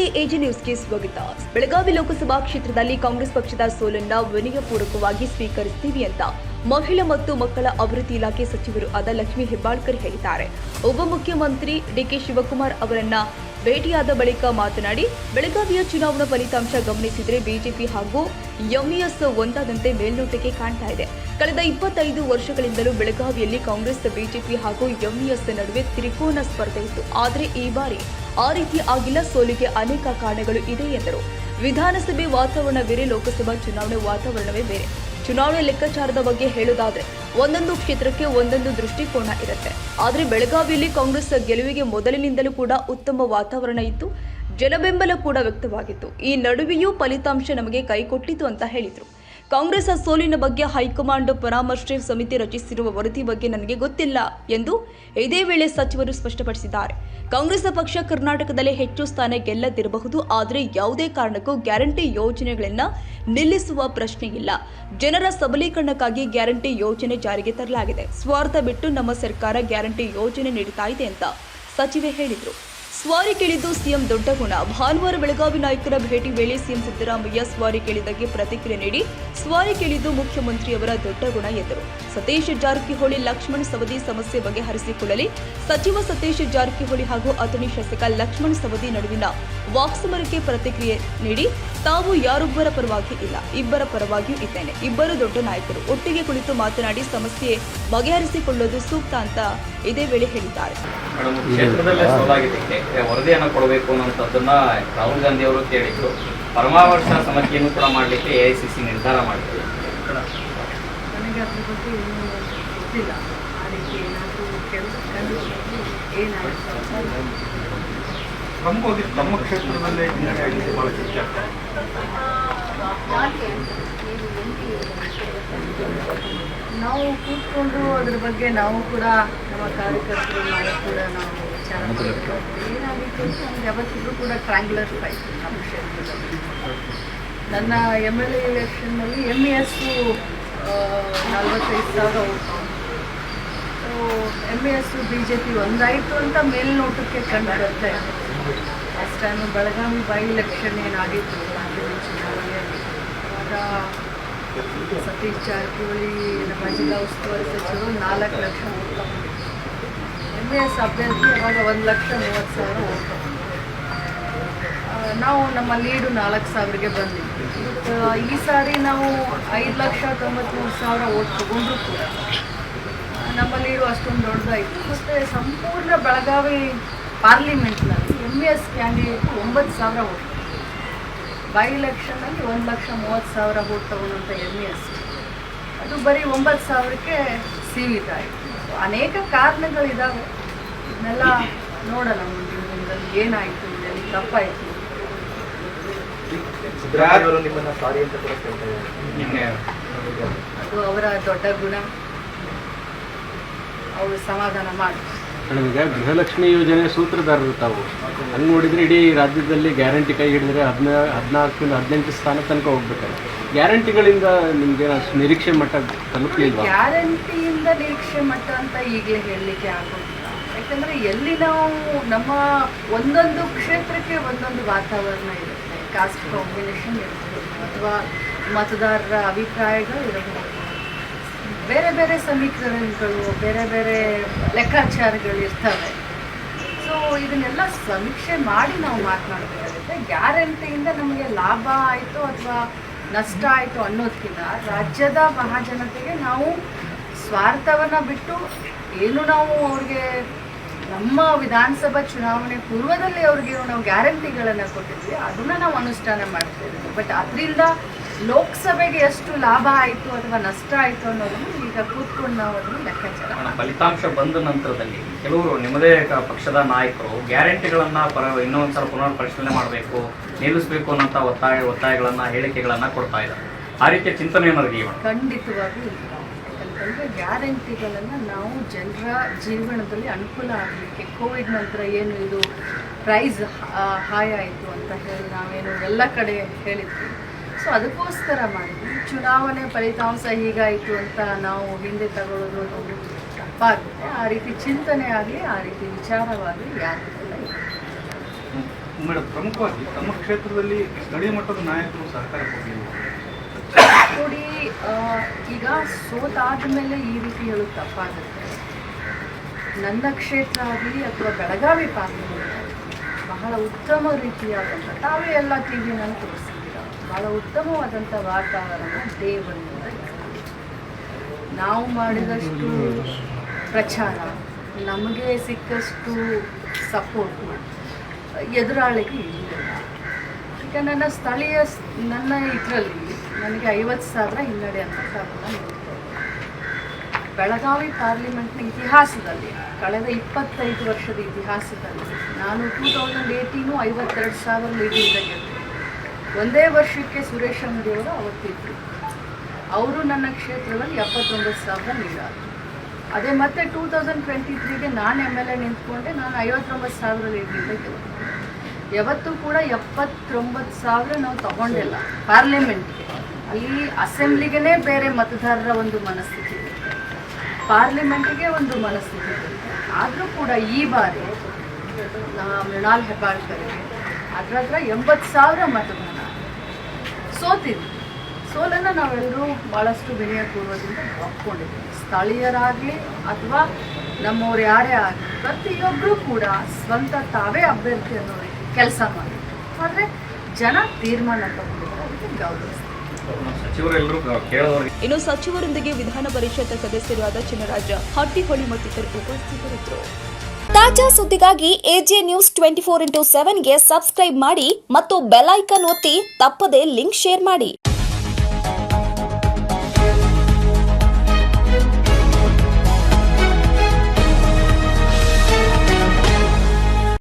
ನಮಸ್ತೆ, ಎಜಿ ನ್ಯೂಸ್ಗೆ ಸ್ವಾಗತ. ಬೆಳಗಾವಿ ಲೋಕಸಭಾ ಕ್ಷೇತ್ರದಲ್ಲಿ ಕಾಂಗ್ರೆಸ್ ಪಕ್ಷದ ಸೋಲನ್ನ ವಿನಯಪೂರ್ವಕವಾಗಿ ಸ್ವೀಕರಿಸುತ್ತೀವಿ ಅಂತ ಮಹಿಳಾ ಮತ್ತು ಮಕ್ಕಳ ಅಭಿವೃದ್ಧಿ ಇಲಾಖೆ ಸಚಿವರು ಆದ ಲಕ್ಷ್ಮೀ ಹೆಬ್ಬಾಳ್ಕರ್ ಹೇಳಿದ್ದಾರೆ. ಉಪಮುಖ್ಯಮಂತ್ರಿ ಡಿಕೆ ಶಿವಕುಮಾರ್ ಅವರನ್ನ ಭೇಟಿಯಾದ ಬಳಿಕ ಮಾತನಾಡಿ, ಬೆಳಗಾವಿಯ ಚುನಾವಣಾ ಫಲಿತಾಂಶ ಗಮನಿಸಿದರೆ ಬಿಜೆಪಿ ಹಾಗೂ ಎಂಇಎಸ್ ಒಂದಾದಂತೆ ಮೇಲ್ನೋಟಕ್ಕೆ ಕಾಣ್ತಾ ಇದೆ. ಕಳೆದ 25 ವರ್ಷಗಳಿಂದಲೂ ಬೆಳಗಾವಿಯಲ್ಲಿ ಕಾಂಗ್ರೆಸ್, ಬಿಜೆಪಿ ಹಾಗೂ ಎಂಇಎಸ್ ನಡುವೆ ತ್ರಿಕೋನ ಸ್ಪರ್ಧೆ ಇತ್ತು. ಆದರೆ ಈ ಬಾರಿ ಆ ರೀತಿ ಆಗಿಲ್ಲ. ಸೋಲಿಗೆ ಅನೇಕ ಕಾರಣಗಳು ಇದೆ ಎಂದರು. ವಿಧಾನಸಭೆ ವಾತಾವರಣ ಬೇರೆ, ಲೋಕಸಭಾ ಚುನಾವಣೆ ವಾತಾವರಣವೇ ಬೇರೆ. ಚುನಾವಣೆ ಲೆಕ್ಕಾಚಾರದ ಬಗ್ಗೆ ಹೇಳೋದಾದ್ರೆ ಒಂದೊಂದು ಕ್ಷೇತ್ರಕ್ಕೆ ಒಂದೊಂದು ದೃಷ್ಟಿಕೋನ ಇರುತ್ತೆ. ಆದರೆ ಬೆಳಗಾವಿಯಲ್ಲಿ ಕಾಂಗ್ರೆಸ್ ಗೆಲುವಿಗೆ ಮೊದಲಿನಿಂದಲೂ ಕೂಡ ಉತ್ತಮ ವಾತಾವರಣ ಇತ್ತು, ಜನಬೆಂಬಲ ಕೂಡ ವ್ಯಕ್ತವಾಗಿತ್ತು. ಈ ನಡುವೆಯೂ ಫಲಿತಾಂಶ ನಮಗೆ ಕೈಕೊಟ್ಟಿತು ಅಂತ ಹೇಳಿದರು. ಕಾಂಗ್ರೆಸ್ ಸೋಲಿನ ಬಗ್ಗೆ ಹೈಕಮಾಂಡ್ ಪರಾಮರ್ಶೆ ಸಮಿತಿ ರಚಿಸಿರುವ ವರದಿ ಬಗ್ಗೆ ನನಗೆ ಗೊತ್ತಿಲ್ಲ ಎಂದು ಇದೇ ವೇಳೆ ಸಚಿವರು ಸ್ಪಷ್ಟಪಡಿಸಿದ್ದಾರೆ. ಕಾಂಗ್ರೆಸ್ ಪಕ್ಷ ಕರ್ನಾಟಕದಲ್ಲಿ ಹೆಚ್ಚು ಸ್ಥಾನ ಗೆಲ್ಲದಿರಬಹುದು, ಆದರೆ ಯಾವುದೇ ಕಾರಣಕ್ಕೂ ಗ್ಯಾರಂಟಿ ಯೋಜನೆಗಳನ್ನು ನಿಲ್ಲಿಸುವ ಪ್ರಶ್ನೆ ಇಲ್ಲ. ಜನರ ಸಬಲೀಕರಣಕ್ಕಾಗಿ ಗ್ಯಾರಂಟಿ ಯೋಜನೆ ಜಾರಿಗೆ ತರಲಾಗಿದೆ. ಸ್ವಾರ್ಥ ಬಿಟ್ಟು ನಮ್ಮ ಸರ್ಕಾರ ಗ್ಯಾರಂಟಿ ಯೋಜನೆ ನೀಡುತ್ತಾ ಇದೆ ಅಂತ ಸಚಿವೆ ಹೇಳಿದರು. ಸ್ವಾರಿ ಕೇಳಿದ್ದು ಸಿಎಂ ದೊಡ್ಡ ಗುಣ. ಭಾನುವಾರ ಬೆಳಗಾವಿ ನಾಯಕರ ಭೇಟಿ ವೇಳೆ ಸಿಎಂ ಸಿದ್ದರಾಮಯ್ಯ ಸ್ವಾರಿ ಕೇಳಿದ್ದಕ್ಕೆ ಪ್ರತಿಕ್ರಿಯೆ ನೀಡಿ, ಸ್ವಾರಿ ಕೇಳಿದ್ದು ಮುಖ್ಯಮಂತ್ರಿಯವರ ದೊಡ್ಡ ಗುಣ ಎಂದರು. ಸತೀಶ್ ಜಾರಕಿಹೊಳಿ ಲಕ್ಷ್ಮಣ್ ಸವದಿ ಸಮಸ್ಯೆ ಬಗೆಹರಿಸಿಕೊಳ್ಳಲಿ. ಸಚಿವ ಸತೀಶ್ ಜಾರಕಿಹೊಳಿ ಹಾಗೂ ಅತನಿ ಶಾಸಕ ಲಕ್ಷ್ಮಣ್ ಸವದಿ ನಡುವಿನ ವಾಕ್ಸಮರಕ್ಕೆ ಪ್ರತಿಕ್ರಿಯೆ ನೀಡಿ, ತಾವು ಯಾರೊಬ್ಬರ ಪರವಾಗಿ ಇಲ್ಲ, ಇಬ್ಬರ ಪರವಾಗಿಯೂ ಇದ್ದೇನೆ. ಇಬ್ಬರು ದೊಡ್ಡ ನಾಯಕರು ಒಟ್ಟಿಗೆ ಕುಳಿತು ಮಾತನಾಡಿ ಸಮಸ್ಯೆ ಬಗೆಹರಿಸಿಕೊಳ್ಳೋದು ಸೂಕ್ತ ಅಂತ ಇದೇ ವೇಳೆ ಹೇಳಿದ್ದಾರೆ. ಕ್ಷೇತ್ರದಲ್ಲೇ ಸೋಲಾಗಿದ್ದಕ್ಕೆ ವರದಿಯನ್ನು ಕೊಡಬೇಕು ಅನ್ನೋಂಥದ್ದನ್ನ ರಾಹುಲ್ ಗಾಂಧಿ ಅವರು ಕೇಳಿದ್ರು. ಪರಮಾವರ್ಷ ಸಮಿತಿಯನ್ನು ಕೂಡ ಮಾಡಲಿಕ್ಕೆ ಎಐಸಿಸಿ ನಿರ್ಧಾರ ಮಾಡಿದ್ರು. ನನಗೆ ಅದ್ರ ಬಗ್ಗೆ ಏನೂ ಗೊತ್ತಿಲ್ಲ. ಅದಕ್ಕೆ ಏನಾದರೂ ಪ್ರಮುಖವಾಗಿ ತಮ್ಮ ಕ್ಷೇತ್ರದಲ್ಲೇ ಬಹಳ ಚರ್ಚೆ ಆಗ್ತದೆ. ನಾವು ಕೂತ್ಕೊಂಡು ಅದ್ರ ಬಗ್ಗೆ ನಾವು ಕೂಡ ನಮ್ಮ ಕಾರ್ಯಕರ್ತರು ಮಾಡಿ ಕೂಡ ನಾವು ವಿಚಾರ ಏನಾಗಿತ್ತು ಅಂತ ನಮ್ಗೆ ಯಾವತ್ತಿಗೂ ಕೂಡ ಟ್ರ್ಯಾಂಗ್ಯುಲರ್ ಫೈಟ್ ನಮ್ಮ ಕ್ಷೇತ್ರದಲ್ಲಿ. ನನ್ನ MLA ಎಲೆಕ್ಷನ್ನಲ್ಲಿ MES 45,000 vote. MES BJP ಒಂದಾಯಿತು ಅಂತ ಮೇಲ್ನೋಟಕ್ಕೆ ಕಂಡು ಬರ್ತಾ ಇದೆ. Last time Belagavi by election ಏನಾಗಿತ್ತು ಚುನಾವಣೆಯಲ್ಲಿ, ಆವಾಗ ಸತೀಶ್ ಜಾರಕಿಹೊಳಿ ನಮ್ಮ ಜಿಲ್ಲಾ ಉಸ್ತುವಾರಿ ಸಚಿವರು 4 ಲಕ್ಷ ಓಟ್ ತಗೊಂಡಿದ್ರು. MES ಅಭ್ಯರ್ಥಿ ಅವಾಗ 1,30,30,000 ಓಟ್ ತಗೊಂಡಿದ್ರು. ನಾವು ನಮ್ಮ ಲೀಡು 4,000ಗೆ ಬಂದಿದ್ವಿ. ಈ ಸಾರಿ ನಾವು 5,93,000 ಓಟ್ ತಗೊಂಡ್ರು ಕೂಡ ನಮ್ಮ ಲೀಡು ಅಷ್ಟೊಂದು ದೊಡ್ಡದಾಯಿತು. ಮತ್ತು ಸಂಪೂರ್ಣ ಬೆಳಗಾವಿ ಪಾರ್ಲಿಮೆಂಟ್ನಲ್ಲಿ MES ಕ್ಯಾಂಡಿಡೇಟ್ 9,000 ಓಟ್. ಬೈ ಎಲೆಕ್ಷನ್ನಲ್ಲಿ 1,30,30,000 ಓಟ್ ತಗೊಂಡಂಥ MES ಅದು ಬರೀ 9,000ಕ್ಕೆ ಸೀಮಿತ ಆಯಿತು. ಅನೇಕ ಕಾರಣಗಳಿದ್ದಾವೆ. ಇದನ್ನೆಲ್ಲ ನೋಡೋಣ ಮುಂದಿನ ದಿನದಲ್ಲಿ ಏನಾಯಿತು, ಇದರಲ್ಲಿ ತಪ್ಪಾಯಿತು. ನಿಮ್ಮನ್ನ ಸಾರಿ ಅಂತ ಕೂಡ ಕೇಳ್ತಾ ಇದ್ದಾರೆ. ಅದು ಅವರ ದೊಡ್ಡ ಗುಣ. ಅವರು ಸಮಾಧಾನ ಮಾಡಿ. ಈಗ ಗೃಹಲಕ್ಷ್ಮಿ ಯೋಜನೆ ಸೂತ್ರಧಾರರು ತಾವು ಹಂಗೆ ನೋಡಿದರೆ ಇಡೀ ರಾಜ್ಯದಲ್ಲಿ ಗ್ಯಾರಂಟಿ ಕೈ ಹಿಡಿದ್ರೆ 14-18 ಸ್ಥಾನ ತನಕ ಹೋಗ್ಬೇಕಾದ್ರೆ ಗ್ಯಾರಂಟಿಗಳಿಂದ ನಿಮಗೆ ನಿರೀಕ್ಷೆ ಮಟ್ಟ ತಲುಪಲಿಲ್ವಾ? ಗ್ಯಾರಂಟಿಯಿಂದ ನಿರೀಕ್ಷೆ ಮಟ್ಟ ಅಂತ ಈಗಲೇ ಹೇಳಲಿಕ್ಕೆ ಆಗೋದಿಲ್ಲ. ಯಾಕಂದರೆ ಎಲ್ಲಿ ನಾವು ನಮ್ಮ ಒಂದೊಂದು ಕ್ಷೇತ್ರಕ್ಕೆ ಒಂದೊಂದು ವಾತಾವರಣ ಇರುತ್ತೆ, ಕಾಸ್ಟ್ ಕಾಂಬಿನೇಷನ್ ಇರ್ಬೋದು, ಅಥವಾ ಮತದಾರರ ಅಭಿಪ್ರಾಯಗಳು ಇರಬಹುದು, ಬೇರೆ ಬೇರೆ ಸಮೀಕರಣಗಳು, ಬೇರೆ ಬೇರೆ ಲೆಕ್ಕಾಚಾರಗಳು ಇರ್ತವೆ. ಸೊ ಇದನ್ನೆಲ್ಲ ಸಮೀಕ್ಷೆ ಮಾಡಿ ನಾವು ಮಾತನಾಡಬೇಕಾಗುತ್ತೆ. ಗ್ಯಾರಂಟಿಯಿಂದ ನಮಗೆ ಲಾಭ ಆಯಿತು ಅಥವಾ ನಷ್ಟ ಆಯಿತು ಅನ್ನೋದಕ್ಕಿಂತ ರಾಜ್ಯದ ಮಹಾಜನತೆಗೆ ನಾವು ಸ್ವಾರ್ಥವನ್ನು ಬಿಟ್ಟು ಏನು ನಾವು ಅವ್ರಿಗೆ ನಮ್ಮ ವಿಧಾನಸಭಾ ಚುನಾವಣೆ ಪೂರ್ವದಲ್ಲಿ ಅವ್ರಿಗೇನು ನಾವು ಗ್ಯಾರಂಟಿಗಳನ್ನು ಕೊಟ್ಟಿದ್ವಿ ಅದನ್ನು ನಾವು ಅನುಷ್ಠಾನ ಮಾಡ್ತಿದ್ದೀವಿ. ಬಟ್ ಅದರಿಂದ ಲೋಕಸಭೆಗೆ ಎಷ್ಟು ಲಾಭ ಆಯಿತು ಅಥವಾ ನಷ್ಟ ಆಯಿತು ಅನ್ನೋದನ್ನು ಈಗ ಕೂತ್ಕೊಂಡು ನಾವು ಅದನ್ನು ಲೆಕ್ಕಾಚಾರ. ಫಲಿತಾಂಶ ಬಂದ ನಂತರದಲ್ಲಿ ಕೆಲವರು ನಿಮ್ಮದೇ ಪಕ್ಷದ ನಾಯಕರು ಗ್ಯಾರಂಟಿಗಳನ್ನ ಇನ್ನೊಂದ್ಸಲ ಪುನರ್ ಪರಿಶೀಲನೆ ಮಾಡಬೇಕು, ನಿಲ್ಲಿಸಬೇಕು ಅನ್ನೋಂಥ ಒತ್ತಾಯಗಳನ್ನ ಹೇಳಿಕೆಗಳನ್ನ ಕೊಡ್ತಾ ಇದ್ದಾರೆ. ಆ ರೀತಿಯ ಚಿಂತನೆ ಏನಾದ್ರು ಇದೆಯಾ? ಖಂಡಿತವಾಗೂ ಇಲ್ಲ. ಯಾಕಂತಂದರೆ ಗ್ಯಾರಂಟಿಗಳನ್ನು ನಾವು ಜನರ ಜೀವನದಲ್ಲಿ ಅನುಕೂಲ ಆಗಲಿಕ್ಕೆ, ಕೋವಿಡ್ ನಂತರ ಏನು ಇದು ಪ್ರೈಸ್ ಹಾಯ್ ಆಯಿತು ಅಂತ ಹೇಳಿ ನಾವೇನು ಎಲ್ಲ ಕಡೆ ಹೇಳಿದ್ವಿ. ಸೊ ಅದಕ್ಕೋಸ್ಕರ ಮಾಡಿದ್ವಿ. ಚುನಾವಣೆ ಫಲಿತಾಂಶ ಹೀಗಾಯಿತು ಅಂತ ನಾವು ಹಿಂದೆ ತಗೊಳ್ಳೋದು ಒಂದು ತಪ್ಪಾಗುತ್ತೆ. ಆ ರೀತಿ ಚಿಂತನೆ ಆಗಲಿ, ಆ ರೀತಿ ವಿಚಾರವಾಗಲಿ ಯಾರಿಗೆಲ್ಲ ಇಲ್ಲ. ಮೇಡಮ್, ಪ್ರಮುಖವಾಗಿ ತಮ್ಮ ಕ್ಷೇತ್ರದಲ್ಲಿ ಸ್ಥಳೀಯ ಮಟ್ಟದ ನಾಯಕರು ಸಹಕಾರ ಕೊಡಲಿಲ್ಲ. ನೋಡಿ, ಈಗ ಸೋತಾದ ಮೇಲೆ ಈ ರೀತಿ ಹೇಳೋದು ತಪ್ಪಾಗುತ್ತೆ. ನನ್ನ ಕ್ಷೇತ್ರ ಆಗಲಿ ಅಥವಾ ಬೆಳಗಾವಿ ಪಾರ್ಲಿಮೆಂಟ್ ಬಹಳ ಉತ್ತಮ ರೀತಿಯಾದಂಥ, ತಾವೇ ಎಲ್ಲ ಟಿ ವಿನಲ್ಲಿ ತೋರಿಸಿದ್ದೀರ, ಬಹಳ ಉತ್ತಮವಾದಂಥ ವಾತಾವರಣ ದೇವರಿಂದ ನಾವು ಮಾಡಿದಷ್ಟು ಪ್ರಚಾರ, ನಮಗೆ ಸಿಕ್ಕಷ್ಟು ಸಪೋರ್ಟು ಎದುರಾಳಿಗೆ ಇಲ್ಲ. ಈಗ ನನ್ನ ಸ್ಥಳೀಯ ನನ್ನ ಇದರಲ್ಲಿ ನನಗೆ 50,000 ಹಿನ್ನಡೆ ಅನ್ನೋದನ್ನು ನೋಡ್ತೇವೆ. ಬೆಳಗಾವಿ ಪಾರ್ಲಿಮೆಂಟ್ನ ಇತಿಹಾಸದಲ್ಲಿ ಕಳೆದ 25 ವರ್ಷದ ಇತಿಹಾಸದಲ್ಲಿ ನಾನು 2018 52,000 ಲೀಡಿಂದ ಗೆದ್ದೆ. ಒಂದೇ ವರ್ಷಕ್ಕೆ ಸುರೇಶ್ ಅಂಗಡಿಯವರು ಅವತ್ತಿದ್ರು, ಅವರು ನನ್ನ ಕ್ಷೇತ್ರದಲ್ಲಿ 79,000 ಲೀಡಾದರು. ಅದೇ ಮತ್ತೆ 2023ಗೆ ನಾನು MLA ನಿಂತ್ಕೊಂಡೆ, ನಾನು 59,000 ಲೀಡಿಂದ ಗೆದ್ದೆ. ಯಾವತ್ತೂ ಕೂಡ 79,000 ನಾವು ತಗೊಂಡಿಲ್ಲ ಪಾರ್ಲಿಮೆಂಟ್ಗೆ. ಅಲ್ಲಿ ಅಸೆಂಬ್ಲಿಗೆ ಬೇರೆ ಮತದಾರರ ಒಂದು ಮನಸ್ಥಿತಿ ಇರುತ್ತೆ, ಪಾರ್ಲಿಮೆಂಟ್ಗೆ ಒಂದು ಮನಸ್ಥಿತಿ ಇರುತ್ತೆ. ಆದರೂ ಕೂಡ ಈ ಬಾರಿ ಮೃಣಾಲ್ ಹೆಬ್ಬಾಳ್ಕರ್ಗೆ ಹತ್ರ 80,000 ಮತದಾನ ಸೋತಿದ್ವಿ. ಸೋಲನ್ನು ನಾವೆಲ್ಲರೂ ಭಾಳಷ್ಟು ವಿನಯಪೂರ್ವದಿಂದ ಒಪ್ಕೊಂಡಿದ್ದೀವಿ. ಸ್ಥಳೀಯರಾಗಲಿ ಅಥವಾ ನಮ್ಮವ್ರು ಯಾರೇ ಆಗಲಿ ಪ್ರತಿಯೊಬ್ಬರೂ ಕೂಡ ಸ್ವಂತ ತಾವೇ ಅಭ್ಯರ್ಥಿ ಅನ್ನೋ ರೀತಿ ಕೆಲಸ ಮಾಡಿದ್ರು. ಆದರೆ ಜನ ತೀರ್ಮಾನ ತಗೊಂಡಿದ್ದಾರೆ, ಅದಕ್ಕೆ ಗೌರವಿಸ್ತೀವಿ. ಸಚಿವರೆಲ್ಲರೂ ಕೇಳೋರಿಗೆ ಇನ್ನು ಸಚಿವರೊಂದಿಗೆ ವಿಧಾನ ಪರಿಷತ್ ಸದಸ್ಯರಾದ ಚಿನ್ನರಾಜ ಹಟ್ಟಿಹೊಳಿ ಮತ್ತಿತರರು ಉಪಸ್ಥಿತರಿದ್ದರು. ತಾಜಾ ಸುದ್ದಿಗಾಗಿ AJ News 24/7ಗೆ ಸಬ್ಸ್ಕ್ರೈಬ್ ಮಾಡಿ ಮತ್ತು ಬೆಲ್ ಐಕಾನ್ ಒತ್ತಿ ತಪ್ಪದೇ ಲಿಂಕ್ ಶೇರ್ ಮಾಡಿ.